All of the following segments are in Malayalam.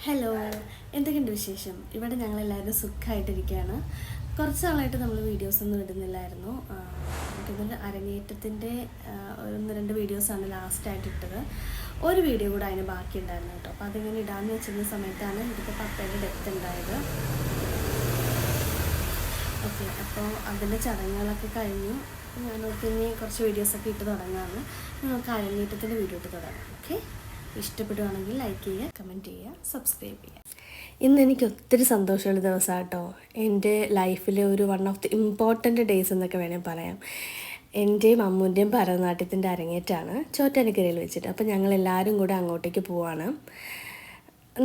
ഹലോ, എന്തൊക്കെയുണ്ട് വിശേഷം? ഇവിടെ ഞങ്ങളെല്ലാവരും സുഖമായിട്ടിരിക്കുകയാണ്. കുറച്ച് നാളായിട്ട് നമ്മൾ വീഡിയോസൊന്നും ഇടുന്നില്ലായിരുന്നു. എനിക്കൊന്നൊരു അരങ്ങേറ്റത്തിൻ്റെ ഒന്ന് രണ്ട് വീഡിയോസാണ് ലാസ്റ്റായിട്ട് ഇട്ടത്. ഒരു വീഡിയോ കൂടെ അതിന് ബാക്കിയുണ്ടായിരുന്നു കേട്ടോ. അപ്പോൾ അതിങ്ങനെ ഇടാമെന്ന് വെച്ചിരുന്ന സമയത്താണ് ഇതിപ്പോൾ പപ്പയുടെ ഡെത്ത് ഉണ്ടായത്. ഓക്കെ, അപ്പോൾ അതിൻ്റെ ചടങ്ങുകളൊക്കെ കഴിഞ്ഞു. ഞാനോർക്ക് ഇനി കുറച്ച് വീഡിയോസൊക്കെ ഇട്ട് തുടങ്ങാമെന്ന്. നമുക്ക് അരങ്ങേറ്റത്തിൻ്റെ വീഡിയോ ഇട്ട് തുടങ്ങാം. ഓക്കെ, ഇഷ്ടപ്പെടുവാണെങ്കിൽ ലൈക്ക് ചെയ്യുക, കമൻറ്റ് ചെയ്യുക, സബ്സ്ക്രൈബ് ചെയ്യുക. ഇന്ന് എനിക്ക് ഒത്തിരി സന്തോഷമുള്ള ദിവസമാണ് കേട്ടോ. എൻ്റെ ലൈഫിലെ ഒരു one of the important days എന്നൊക്കെ വേണമെങ്കിൽ പറയാം. എൻ്റെയും അമ്മൂൻ്റെയും ഭരതനാട്യത്തിൻ്റെ അരങ്ങേറ്റമാണ് ചോറ്റാനിക്കരയിൽ വെച്ചിട്ട്. അപ്പോൾ ഞങ്ങളെല്ലാവരും കൂടെ അങ്ങോട്ടേക്ക് പോവാണ്.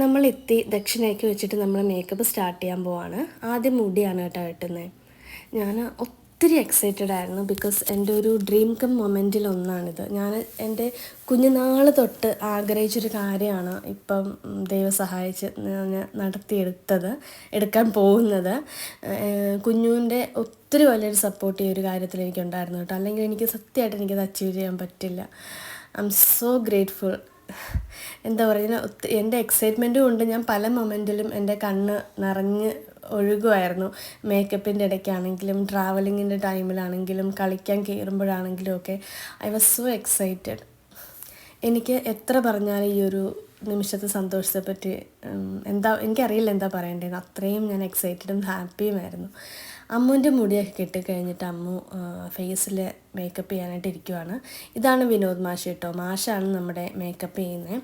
നമ്മളെത്തി ദക്ഷിണയ്ക്ക് വെച്ചിട്ട് നമ്മൾ മേക്കപ്പ് സ്റ്റാർട്ട് ചെയ്യാൻ പോവാണ്. ആദ്യം മുടിയാണ് കേട്ടോ വെട്ടുന്നത്. ഞാൻ ഒത്തിരി എക്സൈറ്റഡ് ആയിരുന്നു. ബിക്കോസ് എൻ്റെ ഒരു ഡ്രീം കം മൊമെൻറ്റിലൊന്നാണിത്. ഞാൻ എൻ്റെ കുഞ്ഞുനാൾ തൊട്ട് ആഗ്രഹിച്ചൊരു കാര്യമാണ് ഇപ്പം ദൈവം സഹായിച്ച് ഞാൻ എടുക്കാൻ പോകുന്നത്. കുഞ്ഞുവിൻ്റെ ഒത്തിരി വലിയൊരു സപ്പോർട്ട് ഈ ഒരു കാര്യത്തിൽ എനിക്കുണ്ടായിരുന്നു കേട്ടോ. അല്ലെങ്കിൽ എനിക്ക് സത്യമായിട്ട് എനിക്കത് അച്ചീവ് ചെയ്യാൻ പറ്റില്ല. I M so grateful. എന്താ പറയുക, എൻ്റെ എക്സൈറ്റ്മെൻറ്റും കൊണ്ട് ഞാൻ പല മൊമെൻറ്റിലും എൻ്റെ കണ്ണ് നിറഞ്ഞ് ഒഴുകുമായിരുന്നു. മേക്കപ്പിൻ്റെ ഇടയ്ക്കാണെങ്കിലും ട്രാവലിങ്ങിൻ്റെ ടൈമിലാണെങ്കിലും കളിക്കാൻ കയറുമ്പോഴാണെങ്കിലും ഒക്കെ ഐ വാസ് സോ എക്സൈറ്റഡ്. എനിക്ക് എത്ര പറഞ്ഞാലും ഈ ഒരു നിമിഷത്തെ സന്തോഷത്തെപ്പറ്റി എനിക്കറിയില്ല എന്താ പറയേണ്ടത്. അത്രയും ഞാൻ എക്സൈറ്റഡും ഹാപ്പിയുമായിരുന്നു. അമ്മുവിൻ്റെ മുടിയൊക്കെ കെട്ടിക്കഴിഞ്ഞിട്ട് അമ്മു ഫേസിൽ മേക്കപ്പ് ചെയ്യാനായിട്ട് ഇരിക്കുവാണ്. ഇതാണ് വിനോദ് മാഷ് കേട്ടോ. മാഷാണ് നമ്മുടെ മേക്കപ്പ് ചെയ്യുന്നത്.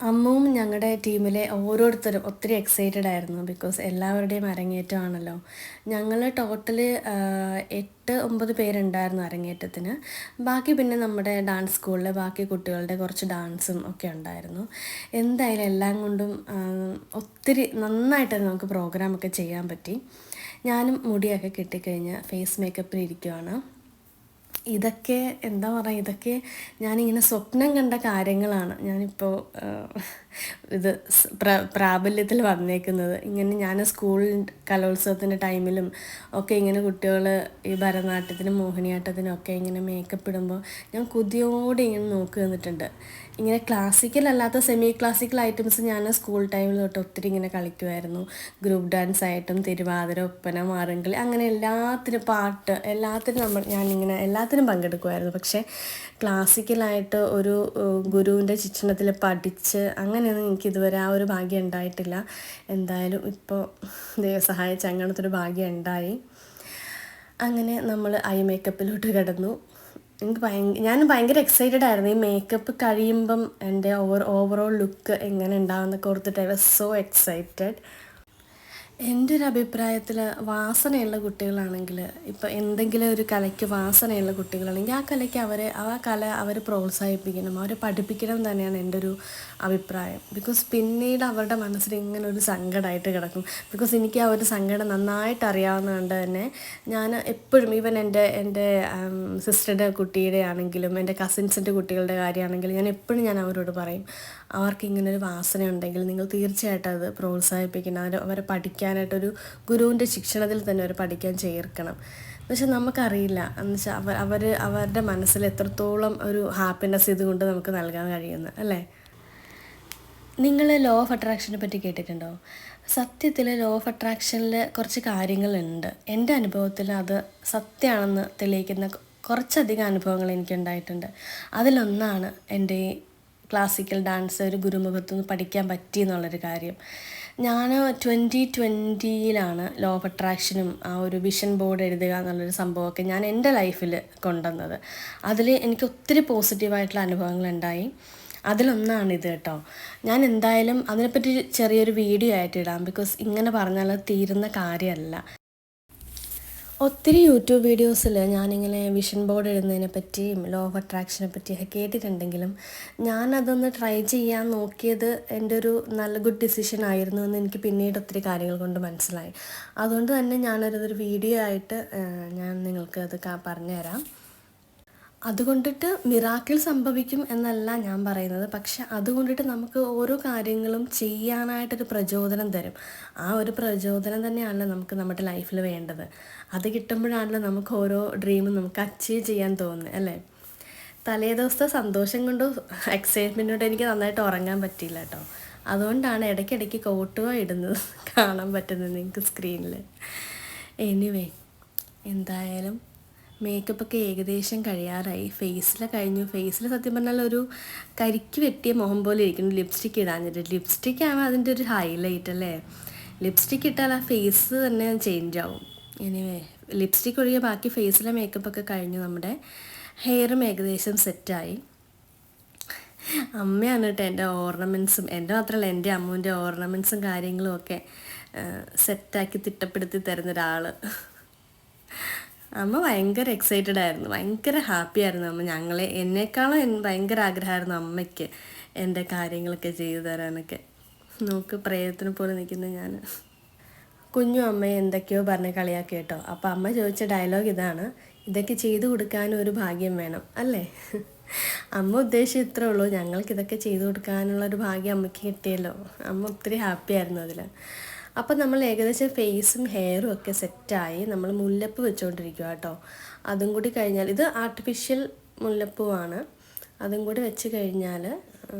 അമ്മുവും ഞങ്ങളുടെ ടീമിലെ ഓരോരുത്തരും ഒത്തിരി എക്സൈറ്റഡ് ആയിരുന്നു. ബിക്കോസ് എല്ലാവരുടെയും അരങ്ങേറ്റമാണല്ലോ. ഞങ്ങൾ ടോട്ടൽ 8-9 പേരുണ്ടായിരുന്നു അരങ്ങേറ്റത്തിന്. ബാക്കി പിന്നെ നമ്മുടെ ഡാൻസ് സ്കൂളിലെ ബാക്കി കുട്ടികളുടെ കുറച്ച് ഡാൻസും ഒക്കെ ഉണ്ടായിരുന്നു. എന്തായാലും എല്ലാം കൊണ്ടും ഒത്തിരി നന്നായിട്ട് നമുക്ക് പ്രോഗ്രാമൊക്കെ ചെയ്യാൻ പറ്റി. ഞാനും മുടിയൊക്കെ കെട്ടിക്കഴിഞ്ഞ് ഫേസ് മേക്കപ്പിൽ ഇരിക്കുവാണ്. ഇതൊക്കെ എന്താ പറയുക, ഇതൊക്കെ ഞാനിങ്ങനെ സ്വപ്നം കണ്ട കാര്യങ്ങളാണ്. ഞാനിപ്പോൾ ഇത് പ്രാബല്യത്തിൽ വന്നേക്കുന്നത്. ഇങ്ങനെ ഞാൻ സ്കൂൾ കലോത്സവത്തിൻ്റെ ടൈമിലും ഒക്കെ ഇങ്ങനെ കുട്ടികൾ ഈ ഭരതനാട്യത്തിനും മോഹിനിയാട്ടത്തിനും ഒക്കെ ഇങ്ങനെ മേക്കപ്പ് ഇടുമ്പോൾ ഞാൻ കൊതിയോടെ ഇങ്ങനെ നോക്കി നിന്നിട്ടുണ്ട്. ഇങ്ങനെ ക്ലാസിക്കൽ അല്ലാത്ത സെമി ക്ലാസിക്കൽ ഐറ്റംസ് ഞാൻ സ്കൂൾ ടൈമിൽ തൊട്ട് ഒത്തിരി ഇങ്ങനെ കളിക്കുമായിരുന്നു. ഗ്രൂപ്പ് ഡാൻസ് ആയിട്ടും തിരുവാതിര, ഒപ്പന, മാറങ്കളി, അങ്ങനെ എല്ലാത്തിനും പാട്ട് എല്ലാത്തിനും ഞാനിങ്ങനെ എല്ലാത്തിനും പങ്കെടുക്കുമായിരുന്നു. പക്ഷേ ക്ലാസിക്കലായിട്ട് ഒരു ഗുരുവിൻ്റെ ശിക്ഷണത്തിൽ പഠിച്ച് അങ്ങനെയൊന്നും എനിക്കിതുവരെ ആ ഒരു ഭാഗ്യം ഉണ്ടായിട്ടില്ല. എന്തായാലും ഇപ്പോൾ ദൈവം സഹായിച്ച് അങ്ങനത്തെ ഒരു ഭാഗ്യം ഉണ്ടായി. അങ്ങനെ നമ്മൾ ഐ മേക്കപ്പിലോട്ട് കിടന്നു. ഞാൻ ഭയങ്കര എക്സൈറ്റഡ് ആയിരുന്നു. ഈ മേക്കപ്പ് കഴിയുമ്പം എൻ്റെ ഓവറോൾ ലുക്ക് എങ്ങനെ ഉണ്ടാവുമെന്നൊക്കെ ഓർത്തിട്ട് ഐ വാസ് സോ എക്സൈറ്റഡ്. എൻ്റെ ഒരു അഭിപ്രായത്തിൽ വാസനയുള്ള കുട്ടികളാണെങ്കിൽ, ഇപ്പോൾ എന്തെങ്കിലും ഒരു കലയ്ക്ക് വാസനയുള്ള കുട്ടികളാണെങ്കിൽ ആ കല അവർ പ്രോത്സാഹിപ്പിക്കണം, അവരെ പഠിപ്പിക്കണം തന്നെയാണ് എൻ്റെ ഒരു അഭിപ്രായം. ബിക്കോസ് പിന്നീട് അവരുടെ മനസ്സിൽ ഇങ്ങനെ ഒരു സങ്കടമായിട്ട് കിടക്കും. ബിക്കോസ് എനിക്ക് ആ ഒരു സങ്കടം നന്നായിട്ട് അറിയാവുന്നതുകൊണ്ട് തന്നെ ഞാൻ എപ്പോഴും ഈവൻ എൻ്റെ സിസ്റ്ററുടെ കുട്ടിയുടെ ആണെങ്കിലും എൻ്റെ കസിൻസിൻ്റെ കുട്ടികളുടെ കാര്യമാണെങ്കിലും ഞാൻ അവരോട് പറയും, അവർക്ക് ഇങ്ങനൊരു വാസന ഉണ്ടെങ്കിൽ നിങ്ങൾ തീർച്ചയായിട്ടും അത് പ്രോത്സാഹിപ്പിക്കണം. അവരെ പഠിക്കാനായിട്ടൊരു ഗുരുവിൻ്റെ ശിക്ഷണത്തിൽ തന്നെ അവർ പഠിക്കാൻ ചേർക്കണം. എന്നുവെച്ചാൽ നമുക്കറിയില്ല, എന്നുവെച്ചാൽ അവരുടെ മനസ്സിൽ എത്രത്തോളം ഒരു ഹാപ്പിനെസ് ഇതുകൊണ്ട് നമുക്ക് നൽകാൻ കഴിയുന്നു അല്ലേ. നിങ്ങൾ ലോ ഓഫ് അട്രാക്ഷനെ പറ്റി കേട്ടിട്ടുണ്ടോ? സത്യത്തിൽ ലോ ഓഫ് അട്രാക്ഷനിൽ കുറച്ച് കാര്യങ്ങളുണ്ട്. എൻ്റെ അനുഭവത്തിൽ അത് സത്യമാണെന്ന് തെളിയിക്കുന്ന കുറച്ചധികം അനുഭവങ്ങൾ എനിക്കുണ്ടായിട്ടുണ്ട്. അതിലൊന്നാണ് എൻ്റെ ക്ലാസിക്കൽ ഡാൻസ് ഒരു ഗുരുമുഖത്തുനിന്ന് പഠിക്കാൻ പറ്റി എന്നുള്ളൊരു കാര്യം. ഞാൻ 2020 ലോ ഓഫ് അട്രാക്ഷനും ആ ഒരു വിഷൻ ബോർഡ് എഴുതുക എന്നുള്ളൊരു സംഭവമൊക്കെ ഞാൻ എൻ്റെ ലൈഫിൽ കൊണ്ടുവന്നത്. അതിൽ എനിക്ക് ഒത്തിരി പോസിറ്റീവായിട്ടുള്ള അനുഭവങ്ങളുണ്ടായി. അതിലൊന്നാണിത് കേട്ടോ. ഞാൻ എന്തായാലും അതിനെപ്പറ്റി ചെറിയൊരു വീഡിയോ ആയിട്ട് ഇടാം. ബിക്കോസ് ഇങ്ങനെ പറഞ്ഞാൽ തീരുന്ന കാര്യമല്ല. ഒത്തിരി യൂട്യൂബ് വീഡിയോസിൽ ഞാനിങ്ങനെ വിഷൻ ബോർഡ് എഴുതുന്നതിനെ പറ്റിയും ലോ ഓഫ് അട്രാക്ഷനെ പറ്റിയൊക്കെ കേട്ടിട്ടുണ്ടെങ്കിലും ഞാനതൊന്ന് ട്രൈ ചെയ്യാൻ നോക്കിയത് എൻ്റെ ഒരു നല്ല ഗുഡ് ഡിസിഷൻ ആയിരുന്നു എന്ന് എനിക്ക് പിന്നീട് ഒത്തിരി കാര്യങ്ങൾ കൊണ്ട് മനസ്സിലായി. അതുകൊണ്ട് തന്നെ ഞാനൊരു വീഡിയോ ആയിട്ട് ഞാൻ നിങ്ങൾക്ക് അത് പറഞ്ഞുതരാം. അതുകൊണ്ടിട്ട് മിറാക്കിൾ സംഭവിക്കും എന്നല്ല ഞാൻ പറയുന്നത്. പക്ഷെ അതുകൊണ്ടിട്ട് നമുക്ക് ഓരോ കാര്യങ്ങളും ചെയ്യാനായിട്ടൊരു പ്രചോദനം തരും. ആ ഒരു പ്രചോദനം തന്നെയാണല്ലോ നമുക്ക് നമ്മുടെ ലൈഫിൽ വേണ്ടത്. അത് കിട്ടുമ്പോഴാണല്ലോ നമുക്ക് ഓരോ ഡ്രീമും നമുക്ക് അച്ചീവ് ചെയ്യാൻ തോന്നുന്നത് അല്ലേ. തലേ ദിവസത്തെ സന്തോഷം കൊണ്ടോ എക്സൈറ്റ്മെൻറ്റ് കൊണ്ടോ എനിക്ക് നന്നായിട്ട് ഉറങ്ങാൻ പറ്റിയില്ല കേട്ടോ. അതുകൊണ്ടാണ് ഇടയ്ക്കിടയ്ക്ക് കോട്ടുക ഇടുന്നത് കാണാൻ പറ്റുന്നത് നിങ്ങൾക്ക് സ്ക്രീനിൽ. എനിവേ, എന്തായാലും മേക്കപ്പൊക്കെ ഏകദേശം കഴിയാറായി. ഫേസിൽ കഴിഞ്ഞു. ഫേസിൽ സത്യം പറഞ്ഞാൽ ഒരു കരിക്ക് വെട്ടിയ മുഖം പോലെ ഇരിക്കുന്നു ലിപ്സ്റ്റിക്ക് ഇടാഞ്ഞിട്ട്. ലിപ്സ്റ്റിക്ക് ആകുമ്പോൾ അതിൻ്റെ ഒരു ഹൈലൈറ്റ് അല്ലേ. ലിപ്സ്റ്റിക്ക് ഇട്ടാൽ ആ ഫേസ് തന്നെ ചേഞ്ച് ആവും. എനിവേ, ലിപ്സ്റ്റിക്ക് ഒഴികെ ബാക്കി ഫേസിലെ മേക്കപ്പൊക്കെ കഴിഞ്ഞു. നമ്മുടെ ഹെയറും ഏകദേശം സെറ്റായി. അമ്മയാണ് കേട്ടോ എൻ്റെ ഓർണമെൻറ്റ്സും, എൻ്റെ മാത്രമല്ല എൻ്റെ അമ്മൂൻ്റെ ഓർണമെൻറ്റ്സും കാര്യങ്ങളും ഒക്കെ സെറ്റാക്കി തിട്ടപ്പെടുത്തി തരുന്ന ഒരാൾ. അമ്മ ഭയങ്കര എക്സൈറ്റഡ് ആയിരുന്നു, ഭയങ്കര ഹാപ്പി ആയിരുന്നു അമ്മ. എന്നെക്കാളും ഭയങ്കര ആഗ്രഹമായിരുന്നു അമ്മയ്ക്ക് എൻ്റെ കാര്യങ്ങളൊക്കെ ചെയ്തു തരാനൊക്കെ. നോക്ക്, പ്രേതത്തിനെ പോലെ നിൽക്കുന്ന ഞാൻ. കുഞ്ഞു അമ്മയെ എന്തൊക്കെയോ പറഞ്ഞ് കളിയാക്കി കേട്ടോ. അപ്പോൾ അമ്മ ചോദിച്ച ഡയലോഗ് ഇതാണ്: ഇതൊക്കെ ചെയ്തു കൊടുക്കാനും ഒരു ഭാഗ്യം വേണം അല്ലേ. അമ്മ ഉദ്ദേശിച്ച് ഇത്രേ ഉള്ളൂ, ഞങ്ങൾക്കിതൊക്കെ ചെയ്തു കൊടുക്കാനുള്ളൊരു ഭാഗ്യം അമ്മയ്ക്ക് കിട്ടിയല്ലോ. അമ്മ ഒത്തിരി ഹാപ്പി ആയിരുന്നു അതിൽ. അപ്പോൾ നമ്മൾ ഏകദേശം ഫേസും ഹെയറും ഒക്കെ സെറ്റായി. നമ്മൾ മുല്ലപ്പ് വെച്ചുകൊണ്ടിരിക്കുക കേട്ടോ. അതും കൂടി കഴിഞ്ഞാൽ, ഇത് ആർട്ടിഫിഷ്യൽ മുല്ലപ്പൂവാണ്, അതും കൂടി വെച്ച് കഴിഞ്ഞാൽ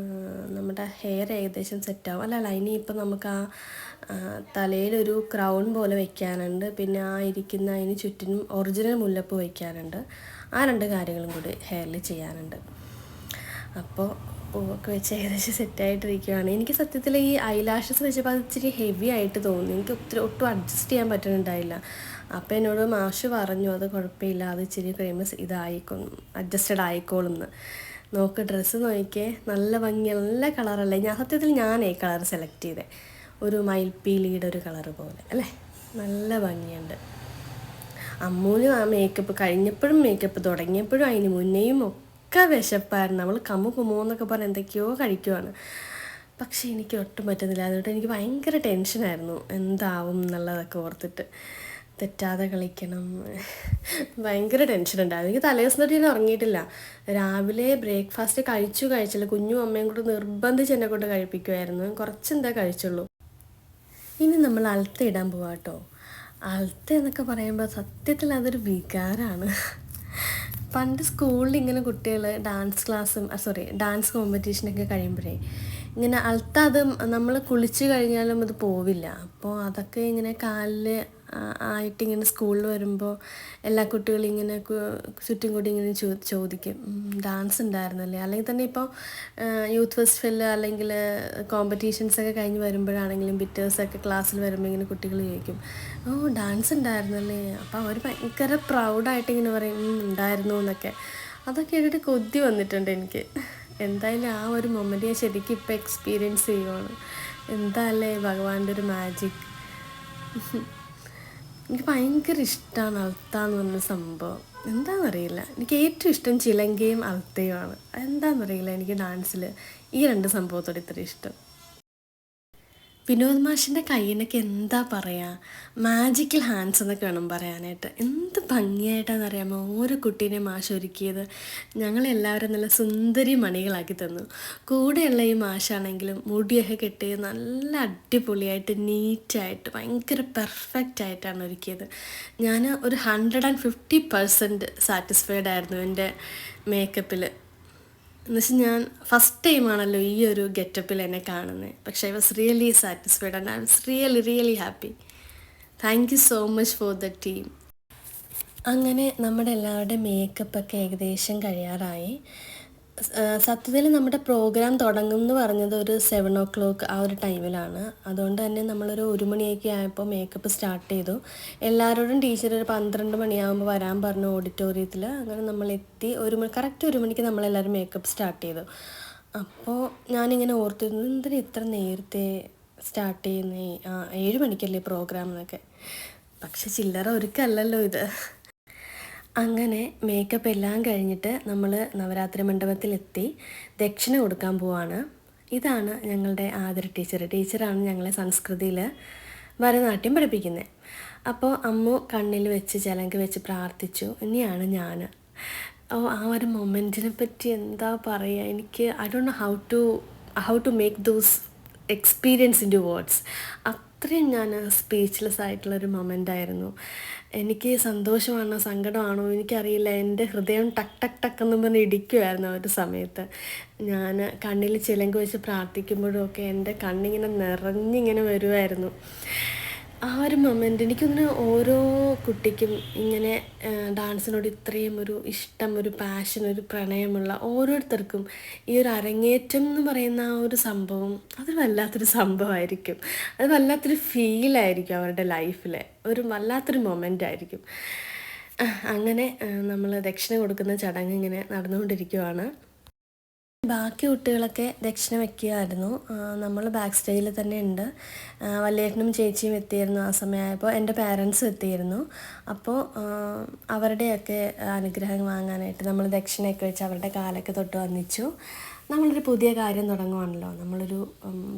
നമ്മുടെ ഹെയർ ഏകദേശം സെറ്റാവും. അല്ല, ഇനിയിപ്പോൾ നമുക്ക് ആ തലയിലൊരു ക്രൗൺ പോലെ വയ്ക്കാനുണ്ട്. പിന്നെ ആ ഇരിക്കുന്ന അതിന് ചുറ്റിനും ഒറിജിനൽ മുല്ലപ്പൂ വയ്ക്കാനുണ്ട്. ആ 2 കാര്യങ്ങളും കൂടി ഹെയറിൽ ചെയ്യാനുണ്ട്. അപ്പോൾ പൂവൊക്കെ വെച്ച് ഏകദേശം സെറ്റായിട്ടിരിക്കുകയാണ്. എനിക്ക് സത്യത്തിൽ ഈ ഐലാഷസ് വെച്ചപ്പോൾ അത് ഇച്ചിരി ഹെവി ആയിട്ട് തോന്നി. എനിക്ക് ഒട്ടും അഡ്ജസ്റ്റ് ചെയ്യാൻ പറ്റുന്നുണ്ടായില്ല. അപ്പോൾ എന്നോട് മാഷ് പറഞ്ഞു, അത് കുഴപ്പമില്ല, അത് ഇച്ചിരി കഴിയുമ്പോൾ അഡ്ജസ്റ്റഡ് ആയിക്കോളുമെന്ന്. നോക്ക്, ഡ്രസ്സ് നോക്കിയേ, നല്ല ഭംഗി, നല്ല കളറല്ലേ. സത്യത്തിൽ ഞാൻ ഈ കളർ സെലക്ട് ചെയ്തേ, ഒരു മയിൽപ്പീലിയുടെ ഒരു കളറ് പോലെ അല്ലേ, നല്ല ഭംഗിയുണ്ട്. അമ്മൂന് ആ മേക്കപ്പ് കഴിഞ്ഞപ്പോഴും മേക്കപ്പ് തുടങ്ങിയപ്പോഴും അതിന് മുന്നേയും ഒക്കെ വിശപ്പായിരുന്നു. അവൾ കുമ്മോന്നൊക്കെ പറഞ്ഞ് എന്തൊക്കെയോ കഴിക്കുവാണ്. പക്ഷേ എനിക്ക് ഒട്ടും പറ്റുന്നില്ല. അതുകൊണ്ട് എനിക്ക് ഭയങ്കര ടെൻഷനായിരുന്നു എന്താവും എന്നുള്ളതൊക്കെ ഓർത്തിട്ട്. തെറ്റാതെ കളിക്കണം, ഭയങ്കര ടെൻഷനുണ്ടായിരുന്നു. എനിക്ക് തലേദിവസം തൊട്ട് ഞാൻ ഉറങ്ങിയിട്ടില്ല. രാവിലെ ബ്രേക്ക്ഫാസ്റ്റ് കഴിച്ചില്ല. കുഞ്ഞും അമ്മയും കൂടെ നിർബന്ധിച്ച് എന്നെ കൊണ്ട് കഴിപ്പിക്കുമായിരുന്നു. കുറച്ചെന്താ കഴിച്ചുള്ളൂ. ഇനി നമ്മൾ അൾത്ത ഇടാൻ പോവാം കേട്ടോ. അൾത്ത എന്നൊക്കെ പറയുമ്പോൾ സത്യത്തിൽ അതൊരു വികാരമാണ്. പണ്ട് സ്കൂളിൽ ഇങ്ങനെ കുട്ടികൾ ഡാൻസ് കോമ്പറ്റീഷനൊക്കെ കഴിയുമ്പോഴേ ഇങ്ങനെ അൾത്ത, അത് നമ്മൾ കുളിച്ച് കഴിഞ്ഞാലും അത് പോവില്ല. അപ്പോൾ അതൊക്കെ ഇങ്ങനെ കാലിൽ ആയിട്ടിങ്ങനെ സ്കൂളിൽ വരുമ്പോൾ എല്ലാ കുട്ടികളും ഇങ്ങനെ ചുറ്റും കൂടി ഇങ്ങനെ ചോദിക്കും, ഡാൻസ് ഉണ്ടായിരുന്നല്ലേ. അല്ലെങ്കിൽ തന്നെ ഇപ്പോൾ യൂത്ത് ഫെസ്റ്റിവൽ അല്ലെങ്കിൽ കോമ്പറ്റീഷൻസൊക്കെ കഴിഞ്ഞ് വരുമ്പോഴാണെങ്കിലും ബിറ്റേഴ്സൊക്കെ ക്ലാസ്സിൽ വരുമ്പോൾ ഇങ്ങനെ കുട്ടികൾ ചോദിക്കും, ഓ ഡാൻസ് ഉണ്ടായിരുന്നല്ലേ. അപ്പോൾ അവർ ഭയങ്കര പ്രൗഡായിട്ട് ഇങ്ങനെ പറയും, ഉണ്ടായിരുന്നു എന്നൊക്കെ. അതൊക്കെ കേട്ടിട്ട് കൊതി വന്നിട്ടുണ്ട് എനിക്ക്. എന്തായാലും ആ ഒരു മൊമെൻ്റ് ഞാൻ ശരിക്കും ഇപ്പോൾ എക്സ്പീരിയൻസ് ചെയ്യുവാണ്. എന്താല്ലേ ഭഗവാന്റെ ഒരു മാജിക്. എനിക്ക് ഭയങ്കര ഇഷ്ടമാണ് അൾത്ത എന്ന് പറഞ്ഞ സംഭവം. എന്താണെന്നറിയില്ല, എനിക്ക് ഏറ്റവും ഇഷ്ടം ചിലങ്കയും അൾത്തയുമാണ്. എന്താണെന്നറിയില്ല, എനിക്ക് ഡാൻസിൽ ഈ 2 സംഭവത്തോട് ഇത്ര ഇഷ്ടം. വിനോദ് മാഷിൻ്റെ കയ്യിനൊക്കെ എന്താ പറയുക, മാജിക്കൽ ഹാൻഡ്സ് എന്നൊക്കെ വേണം പറയാനായിട്ട്. എന്ത് ഭംഗിയായിട്ടാണെന്നറിയാമോ ഓരോ കുട്ടീനെ മാഷ് ഒരുക്കിയത്. ഞങ്ങളെല്ലാവരും നല്ല സുന്ദരി മണികളാക്കി തന്നു. കൂടെയുള്ള ഈ മാഷാണെങ്കിലും മുടിയൊക്കെ കെട്ടി നല്ല അടിപൊളിയായിട്ട് നീറ്റായിട്ട് ഭയങ്കര പെർഫെക്റ്റ് ആയിട്ടാണ് ഒരുക്കിയത്. ഞാൻ ഒരു 150% സാറ്റിസ്ഫൈഡ് ആയിരുന്നു എൻ്റെ മേക്കപ്പിൽ. എന്നുവെച്ചാൽ ഞാൻ ഫസ്റ്റ് ടൈമാണല്ലോ ഈ ഒരു ഗെറ്റപ്പിൽ എന്നെ കാണുന്നത്. പക്ഷേ I was really satisfied and I was really happy. Thank you so much for the team. അങ്ങനെ നമ്മുടെ എല്ലാവരുടെയും മേക്കപ്പൊക്കെ ഏകദേശം കഴിയാറായി. സത്യത്തിൽ നമ്മുടെ പ്രോഗ്രാം തുടങ്ങും എന്ന് പറഞ്ഞത് ഒരു 7 o'clock ആ ഒരു ടൈമിലാണ്. അതുകൊണ്ട് തന്നെ നമ്മളൊരു 1 മണിയൊക്കെ ആയപ്പോൾ മേക്കപ്പ് സ്റ്റാർട്ട് ചെയ്തു. എല്ലാവരോടും ടീച്ചർ ഒരു 12 മണിയാകുമ്പോൾ വരാൻ പറഞ്ഞു ഓഡിറ്റോറിയത്തിൽ. അങ്ങനെ നമ്മളെത്തി. കറക്റ്റ് 1 മണിക്ക് നമ്മളെല്ലാവരും മേക്കപ്പ് സ്റ്റാർട്ട് ചെയ്തു. അപ്പോൾ ഞാനിങ്ങനെ ഓർത്തിരുന്നു, എന്തിനാ ഇത്ര നേരത്തെ സ്റ്റാർട്ട് ചെയ്യുന്നേ, 7 മണിക്കല്ലേ പ്രോഗ്രാം എന്നൊക്കെ. പക്ഷെ ചില്ലറ ഒരുക്കല്ലല്ലോ ഇത്. അങ്ങനെ മേക്കപ്പ് എല്ലാം കഴിഞ്ഞിട്ട് നമ്മൾ നവരാത്രി മണ്ഡപത്തിലെത്തി ദക്ഷിണ കൊടുക്കാൻ പോവാണ്. ഇതാണ് ഞങ്ങളുടെ ആദര ടീച്ചറാണ് ഞങ്ങളെ സംസ്കൃതിയിൽ ഭരതനാട്യം പഠിപ്പിക്കുന്നത്. അപ്പോൾ അമ്മു കണ്ണിൽ വെച്ച് ചിലങ്ക് വെച്ച് പ്രാർത്ഥിച്ചു. ഇനിയാണ് ഞാൻ. ആ ഒരു മൊമെൻറ്റിനെ പറ്റി എന്താ പറയുക, എനിക്ക് I don't know how to make those experience in two words. അത്രയും ഞാൻ സ്പീച്ച്ലെസ് ആയിട്ടുള്ളൊരു മൊമെൻ്റായിരുന്നു. എനിക്ക് സന്തോഷമാണോ സങ്കടമാണോ എനിക്കറിയില്ല. എൻ്റെ ഹൃദയം ടക്ക് ടക്ക് ടക്ക് എന്നും പറഞ്ഞ് ഇടിക്കുമായിരുന്നു ആ ഒരു സമയത്ത്. ഞാൻ കണ്ണിൽ ചിലങ്ക് വെച്ച് പ്രാർത്ഥിക്കുമ്പോഴും ഒക്കെ എൻ്റെ കണ്ണിങ്ങനെ നിറഞ്ഞിങ്ങനെ വരുമായിരുന്നു. ആ ഒരു മൊമെൻ്റ് എനിക്ക് തോന്നുന്നു ഓരോ കുട്ടിക്കും ഇങ്ങനെ ഡാൻസിനോട് ഇത്രയും ഒരു ഇഷ്ടം, ഒരു പാഷൻ, ഒരു പ്രണയമുള്ള ഓരോരുത്തർക്കും ഈ ഒരു അരങ്ങേറ്റം എന്ന് പറയുന്ന ആ ഒരു സംഭവം അത് വല്ലാത്തൊരു സംഭവമായിരിക്കും. അത് വല്ലാത്തൊരു ഫീലായിരിക്കും അവരുടെ ലൈഫിൽ. ഒരു വല്ലാത്തൊരു മൊമെൻ്റ് ആയിരിക്കും. അങ്ങനെ നമ്മൾ ദക്ഷിണ കൊടുക്കുന്ന ചടങ്ങ് ഇങ്ങനെ നടന്നുകൊണ്ടിരിക്കുവാണ്. ബാക്കി കുട്ടികളൊക്കെ ദക്ഷിണ വെക്കുകയായിരുന്നു. നമ്മൾ ബാക്ക് സ്റ്റേജിൽ തന്നെ ഉണ്ട്. വല്യേട്ടനും ചേച്ചിയും എത്തിയിരുന്നു. ആ സമയമായപ്പോൾ എൻ്റെ പാരൻസും എത്തിയിരുന്നു. അപ്പോൾ അവരുടെയൊക്കെ അനുഗ്രഹം വാങ്ങാനായിട്ട് നമ്മൾ ദക്ഷിണയൊക്കെ വെച്ച് അവരുടെ കാലൊക്കെ തൊട്ട് വന്നിച്ചു. നമ്മളൊരു പുതിയ കാര്യം തുടങ്ങുവാണല്ലോ, നമ്മളൊരു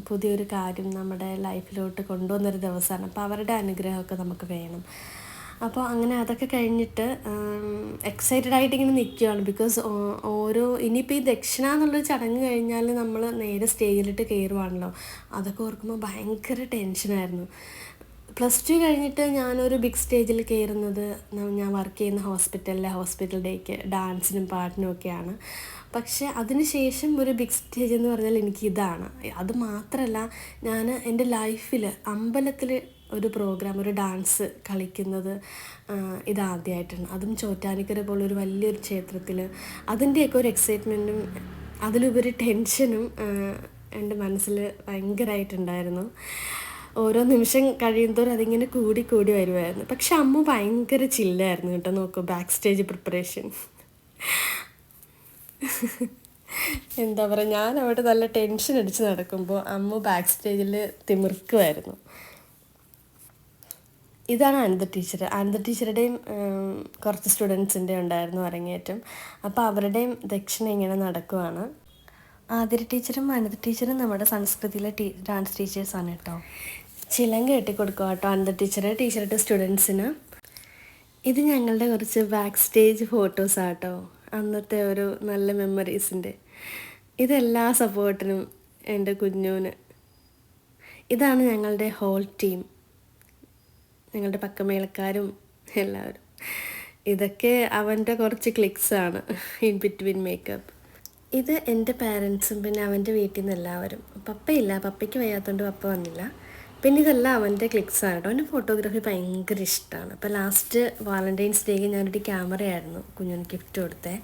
പുതിയൊരു കാര്യം നമ്മുടെ ലൈഫിലോട്ട് കൊണ്ടുവന്നൊരു ദിവസമാണ്. അപ്പോൾ അവരുടെ അനുഗ്രഹമൊക്കെ നമുക്ക് വേണം. അപ്പോൾ അങ്ങനെ അതൊക്കെ കഴിഞ്ഞിട്ട് എക്സൈറ്റഡ് ആയിട്ട് ഇങ്ങനെ നിൽക്കുകയാണ്. ബിക്കോസ് ഇനിയിപ്പോൾ ഈ ദക്ഷിണ എന്നുള്ളൊരു ചടങ്ങ് കഴിഞ്ഞാൽ നമ്മൾ നേരെ സ്റ്റേജിലിട്ട് കയറുവാണല്ലോ. അതൊക്കെ ഓർക്കുമ്പോൾ ഭയങ്കര ടെൻഷനായിരുന്നു. +2 കഴിഞ്ഞിട്ട് ഞാനൊരു ബിഗ് സ്റ്റേജിൽ കയറുന്നത് ഞാൻ വർക്ക് ചെയ്യുന്ന ഹോസ്പിറ്റൽ ഡേക്ക് ഡാൻസിനും പാട്ടിനും ഒക്കെയാണ്. പക്ഷേ അതിന് ശേഷം ഒരു ബിഗ് സ്റ്റേജ് എന്ന് പറഞ്ഞാൽ എനിക്കിതാണ്. അത് മാത്രമല്ല, ഞാൻ എൻ്റെ ലൈഫിൽ അമ്പലത്തിൽ ഒരു പ്രോഗ്രാം, ഒരു ഡാൻസ് കളിക്കുന്നത് ഇതാദ്യമായിട്ടാണ്. അതും ചോറ്റാനിക്കര പോലൊരു വലിയൊരു ക്ഷേത്രത്തിൽ. അതിൻ്റെയൊക്കെ ഒരു എക്സൈറ്റ്മെൻറ്റും അതിലുപരി ടെൻഷനും എൻ്റെ മനസ്സിൽ ഭയങ്കരമായിട്ടുണ്ടായിരുന്നു. ഓരോ നിമിഷം കഴിയുന്തോറും അതിങ്ങനെ കൂടി കൂടി വരുമായിരുന്നു. പക്ഷെ അമ്മ ഭയങ്കര ചില്ലായിരുന്നു കേട്ടോ. നോക്കൂ, ബാക്ക് സ്റ്റേജ് പ്രിപ്പറേഷൻ. എന്താ പറയുക, ഞാൻ അവിടെ നല്ല ടെൻഷൻ അടിച്ച് നടക്കുമ്പോൾ അമ്മ ബാക്ക് സ്റ്റേജിൽ തിമിർക്കുമായിരുന്നു. ഇതാണ് ആനന്ദ ടീച്ചറുടെയും കുറച്ച് സ്റ്റുഡൻസിൻ്റെ ഉണ്ടായിരുന്നു അരങ്ങേറ്റം. അപ്പോൾ അവരുടെയും ദക്ഷിണ ഇങ്ങനെ നടക്കുവാണ്. ആതിര ടീച്ചറും അനന്ത ടീച്ചറും നമ്മുടെ സംസ്കൃതിയിലെ ഡാൻസ് ടീച്ചേഴ്സാണ് കേട്ടോ. ചിലങ്ക കെട്ടിക്കൊടുക്കുക കേട്ടോ അനന്ത ടീച്ചറുടെ സ്റ്റുഡൻസിന്. ഇത് ഞങ്ങളുടെ കുറച്ച് ബാക്ക് സ്റ്റേജ് ഫോട്ടോസാണ് കേട്ടോ, അന്നത്തെ ഒരു നല്ല മെമ്മറീസിൻ്റെ. ഇതെല്ലാ സപ്പോർട്ടിനും എൻ്റെ കുഞ്ഞൂന്. ഇതാണ് ഞങ്ങളുടെ ഹോൾ ടീം, ഞങ്ങളുടെ പക്കമേളക്കാരും എല്ലാവരും. ഇതൊക്കെ അവൻ്റെ കുറച്ച് ക്ലിക്സാണ് ഇൻ ബിറ്റ്വീൻ മേക്കപ്പ്. ഇത് എൻ്റെ പാരൻസും പിന്നെ അവൻ്റെ വീട്ടിൽ നിന്ന് എല്ലാവരും. പപ്പയില്ല, പപ്പയ്ക്ക് വയ്യാത്തതുകൊണ്ട് പപ്പ വന്നില്ല. പിന്നെ ഇതെല്ലാം അവൻ്റെ ക്ലിക്സാണ് കേട്ടോ. അവൻ്റെ ഫോട്ടോഗ്രാഫി ഭയങ്കര ഇഷ്ടമാണ്. അപ്പോൾ ലാസ്റ്റ് വാലൻറ്റൈൻസ് ഡേക്ക് ഞാനൊരു ക്യാമറയായിരുന്നു കുഞ്ഞിന് ഗിഫ്റ്റ് കൊടുത്തത്.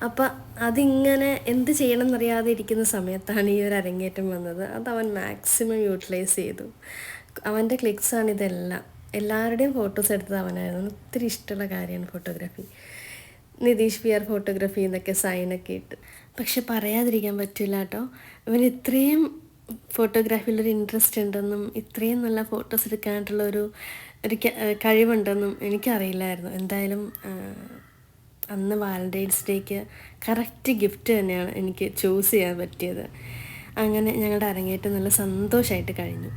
അപ്പോൾ അതിങ്ങനെ എന്ത് ചെയ്യണം എന്നറിയാതെ ഇരിക്കുന്ന സമയത്താണ് ഈ ഒരു അരങ്ങേറ്റം വന്നത്. അത് അവൻ മാക്സിമം യൂട്ടിലൈസ് ചെയ്തു. അവൻ്റെ ക്ലിക്സാണ് ഇതെല്ലാം. എല്ലാവരുടെയും ഫോട്ടോസ് എടുത്തത് അവനായിരുന്നു. ഒത്തിരി ഇഷ്ടമുള്ള കാര്യമാണ് ഫോട്ടോഗ്രാഫി. നിതീഷ് PR ഫോട്ടോഗ്രാഫി എന്നൊക്കെ സൈനൊക്കെ ഇട്ട്. പക്ഷെ പറയാതിരിക്കാൻ പറ്റില്ല കേട്ടോ, ഇവന് ഇത്രയും ഫോട്ടോഗ്രാഫിയിലൊരു ഇൻട്രസ്റ്റ് ഉണ്ടെന്നും ഇത്രയും നല്ല ഫോട്ടോസ് എടുക്കാനായിട്ടുള്ള ഒരു കഴിവുണ്ടെന്നും എനിക്കറിയില്ലായിരുന്നു. എന്തായാലും അന്ന് വാലൻറ്റൈൻസ് ഡേക്ക് കറക്റ്റ് ഗിഫ്റ്റ് തന്നെയാണ് എനിക്ക് ചൂസ് ചെയ്യാൻ പറ്റിയത്. അങ്ങനെ ഞങ്ങളുടെ അരങ്ങേറ്റം നല്ല സന്തോഷമായിട്ട് കഴിഞ്ഞു.